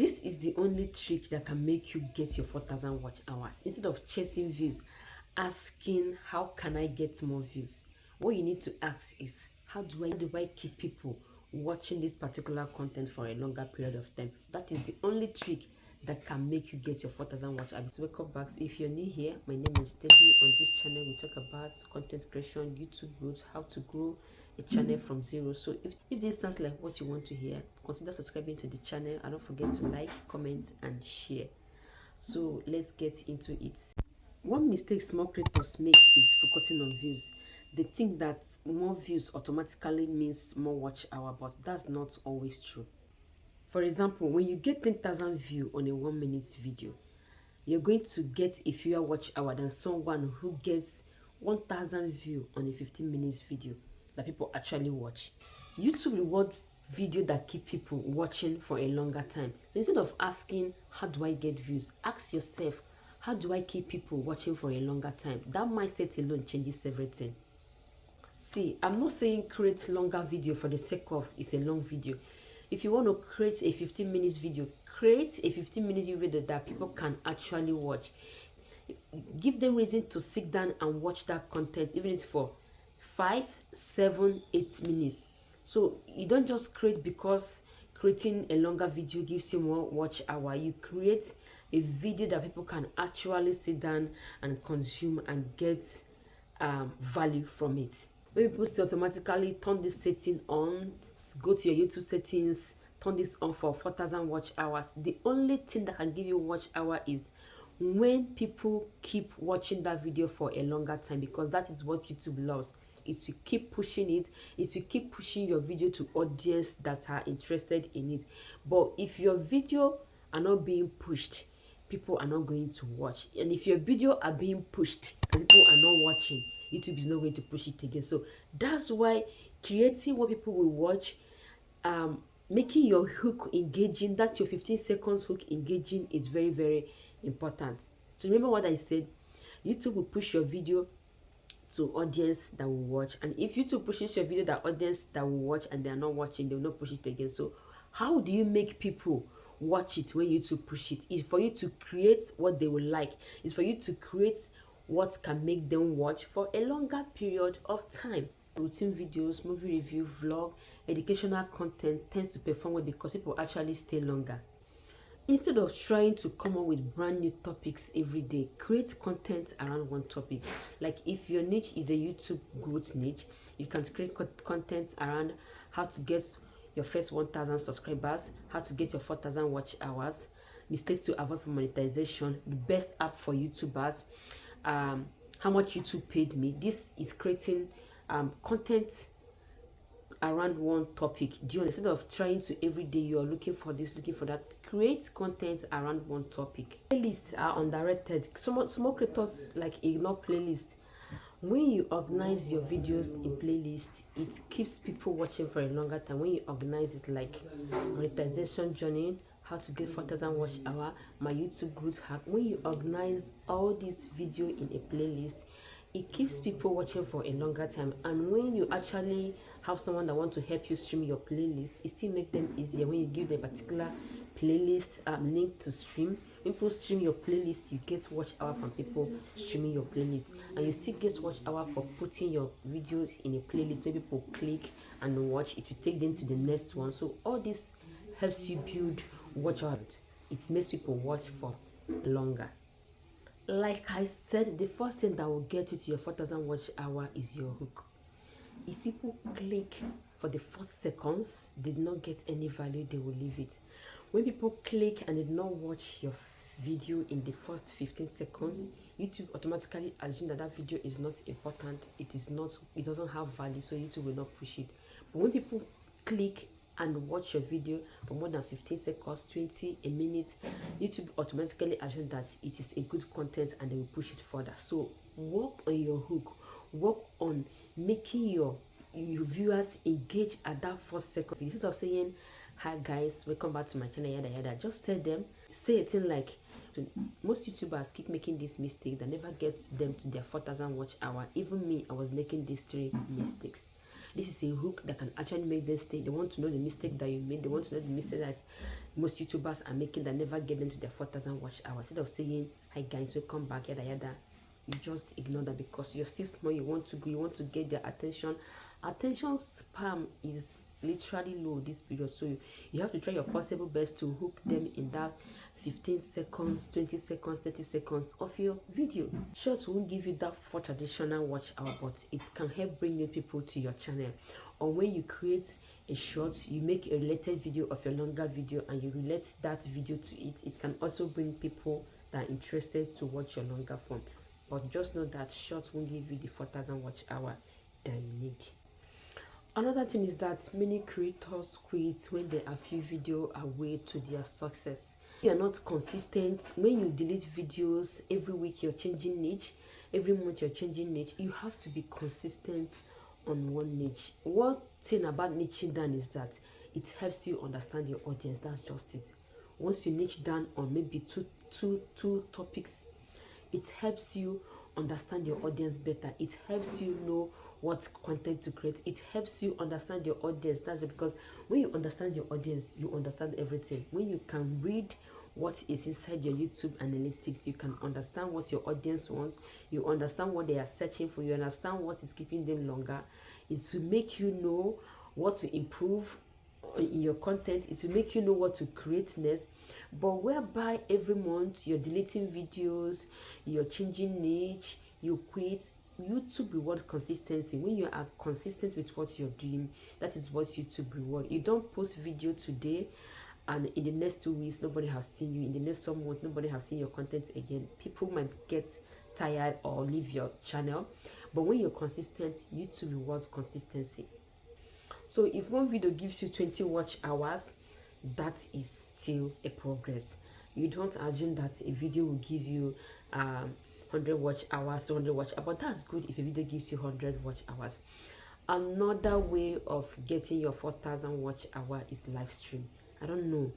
This is the only trick that can make you get your 4,000 watch hours. Instead of chasing views, asking how can I get more views, what you need to ask is how do I keep people watching this particular content for a longer period of time. That is the only trick that can make you get your 4,000 watch hours. Welcome back. If you're new here, my name is Debbie. On this channel we talk about content creation, YouTube growth, how to grow a channel from zero. So if this sounds like what you want to hear, consider subscribing to the channel and don't forget to like, comment and share. So let's get into it. One mistake small creators make is focusing on views. They think that more views automatically means more watch hour, but that's not always true. For example, when you get 10,000 views on a 1 minute video, you're going to get a fewer watch hour than someone who gets 1,000 views on a 15 minutes video that people actually watch. YouTube reward video that keep people watching for a longer time. So instead of asking how do I get views, ask yourself how do I keep people watching for a longer time. That mindset alone changes everything. See, I'm not saying create longer video for the sake of it's a long video. If you want to create a 15 minutes video, create a 15 minutes video that people can actually watch. Give them reason to sit down and watch that content, even if it's for 5, 7, 8 minutes. So you don't just create because creating a longer video gives you more watch hour. You create a video that people can actually sit down and consume and get value from it. When people say automatically turn this setting on, go to your YouTube settings, turn this on for 4,000 watch hours. The only thing that can give you watch hour is when people keep watching that video for a longer time, because that is what YouTube loves. Is we keep pushing it, is we keep pushing your video to audience that are interested in it. But if your video are not being pushed, people are not going to watch. And if your video are being pushed and people are not watching, YouTube is not going to push it again. So that's why creating what people will watch, making your hook engaging, that's your 15 seconds hook engaging, is very, very important. So remember what I said, YouTube will push your video to audience that will watch, and if YouTube pushes your video that audience that will watch and they are not watching, they will not push it again. So how do you make people watch it when YouTube push it? Is for you to create what they will like. It's for you to create what can make them watch for a longer period of time. Routine videos, movie review, vlog, educational content tends to perform well because people actually stay longer. Instead of trying to come up with brand new topics every day, create content around one topic. Like if your niche is a YouTube growth niche, you can create content around how to get your first 1,000 subscribers, how to get your 4,000 watch hours, mistakes to avoid for monetization, the best app for YouTubers, how much YouTube paid me. This is creating content around one topic. Do you understand? Instead of trying to every day you're looking for this, looking for that, create content around one topic. Playlists are underrated. Small creators like ignore playlists. When you organize your videos in playlists, it keeps people watching for a longer time. When you organize it like monetization journey, how to get 4,000 watch hour, my YouTube growth hack, when you organize all these video in a playlist, it keeps people watching for a longer time. And when you actually have someone that want to help you stream your playlist, it still make them easier. When you give them a particular playlist link to stream, when people stream your playlist, you get watch hour from people streaming your playlist, and you still get watch hour for putting your videos in a playlist where people click and watch. It will take them to the next one. So all this helps you build watch hour. It makes people watch for longer. Like I said, the first thing that will get you to your 4,000 watch hour is your hook. If people click for the first seconds, did not get any value, they will leave it. When people click and did not watch your video in the first 15 seconds, YouTube automatically assume that that video is not important. It doesn't have value, so YouTube will not push it. But when people click and watch your video for more than 15 seconds, 20, a minute, YouTube automatically assume that it is a good content and they will push it further. So work on your hook, work on making your viewers engage at that first second. Instead of saying, hi guys, welcome back to my channel, yada yada, just tell them, say a thing like, most YouTubers keep making this mistake that never gets them to their 4,000 watch hour. Even me, I was making these 3 mistakes. This is a hook that can actually make them stay. They want to know the mistake that you made. They want to know the mistake most YouTubers are making that never get them to their 4,000 watch hours. Instead of saying, hi guys, welcome back, yada yada, you just ignore that because you're still small, you want to grow, you want to get their attention. Attention spam is literally low this period, so you have to try your possible best to hook them in that 15 seconds, 20 seconds, 30 seconds of your video. Shorts won't give you that for traditional watch hour, but it can help bring new people to your channel. Or when you create a short, you make a related video of your longer video and you relate that video to it, it can also bring people that are interested to watch your longer form. But just know that short won't give you the 4,000 watch hour that you need. Another thing is that many creators quit when they are few videos away to their success. You are not consistent. When you delete videos every week, you're changing niche. Every month you're changing niche. You have to be consistent on one niche. One thing about niching down is that it helps you understand your audience. That's just it. Once you niche down on maybe two topics, it helps you understand your audience better. It helps you know what content to create. It helps you understand your audience. That's because when you understand your audience, you understand everything. When you can read what is inside your YouTube analytics, you can understand what your audience wants, you understand what they are searching for, you understand what is keeping them longer. It will make you know what to improve in your content. It will make you know what to create next. But whereby every month you're deleting videos, you're changing niche, you quit, YouTube reward consistency. When you are consistent with what you're doing, that is what YouTube reward. You don't post video today and in the next 2 weeks nobody has seen you, in the next 1 month nobody has seen your content again. People might get tired or leave your channel. But when you're consistent, YouTube rewards consistency. So if one video gives you 20 watch hours, that is still a progress. You don't assume that a video will give you 100 watch hours, 200 watch hours, but that's good if a video gives you 100 watch hours. Another way of getting your 4,000 watch hour is live stream. I don't know,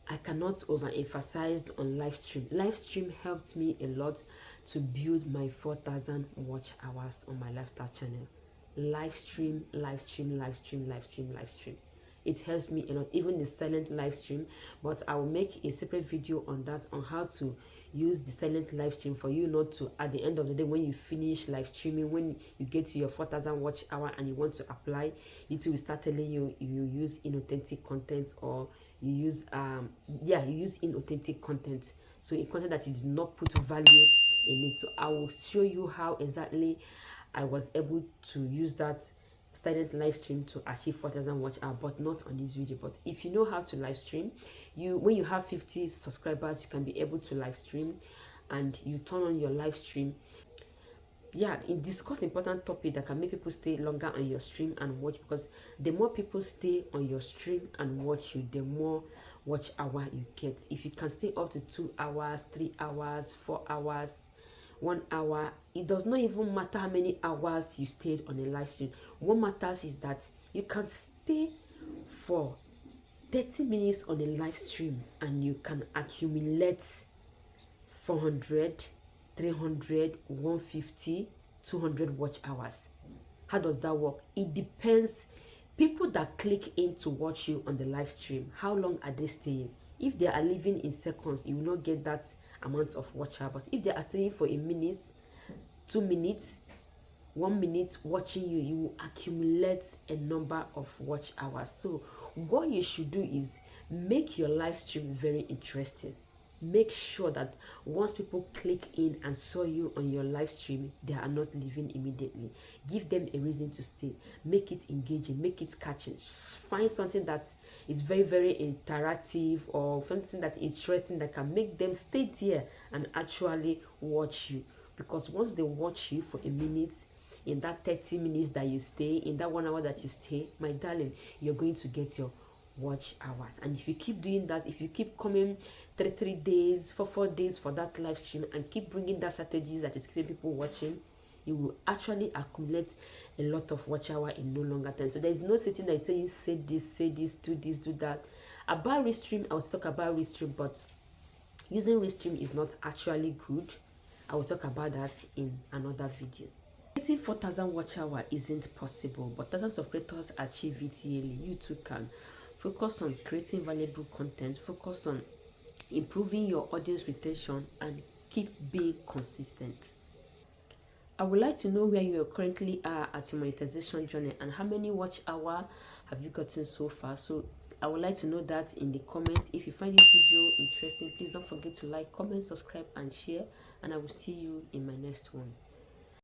I cannot overemphasize on live stream. Live stream helped me a lot to build my 4,000 watch hours on my lifestyle channel. Live stream, live stream, live stream, live stream, live stream. It helps me a lot, even the silent live stream. But I will make a separate video on that, on how to use the silent live stream for you not to, at the end of the day, when you finish live streaming, when you get to your 4,000 watch hour and you want to apply, YouTube will start telling you you use inauthentic content, or you use you use inauthentic content. So a content that you did not put value in it. So I will show you how exactly I was able to use that silent live stream to achieve 4,000 watch hour, but not on this video. But if you know how to live stream, when you have 50 subscribers, you can be able to live stream, and you turn on your live stream. Yeah, discuss important topic that can make people stay longer on your stream and watch, because the more people stay on your stream and watch you, the more watch hour you get. If you can stay up to 2 hours, 3 hours, 4 hours, 1 hour, it does not even matter how many hours you stayed on a live stream. What matters is that you can stay for 30 minutes on a live stream and you can accumulate 400, 300, 150, 200 watch hours. How does that work? It depends. People that click in to watch you on the live stream, how long are they staying? If they are living in seconds, you will not get that amount of watch hour. But if they are staying for a minute, 2 minutes, 1 minute watching you, you will accumulate a number of watch hours. So what you should do is make your live stream very interesting. Make sure that once people click in and saw you on your live stream, they are not leaving immediately. Give them a reason to stay. Make it engaging, make it catching. Find something that is very, very interactive, or something that's interesting that can make them stay there and actually watch you. Because once they watch you for a minute, in that 30 minutes that you stay, in that 1 hour that you stay, my darling, you're going to get your watch hours. And if you keep doing that, if you keep coming 3 days, 4 days for that live stream, and keep bringing that strategies that is keeping people watching, you will actually accumulate a lot of watch hour in no longer time. So there is no sitting there saying say this, do this, do that. About Restream, I will talk about Restream, but using Restream is not actually good. I will talk about that in another video. Getting 4,000 watch hour isn't possible, but thousands of creators achieve it yearly. You too can. Focus on creating valuable content. Focus on improving your audience retention, and keep being consistent. I would like to know where you currently are at your monetization journey and how many watch hour have you gotten so far. So I would like to know that in the comments. If you find this video interesting, please don't forget to like, comment, subscribe, and share. And I will see you in my next one.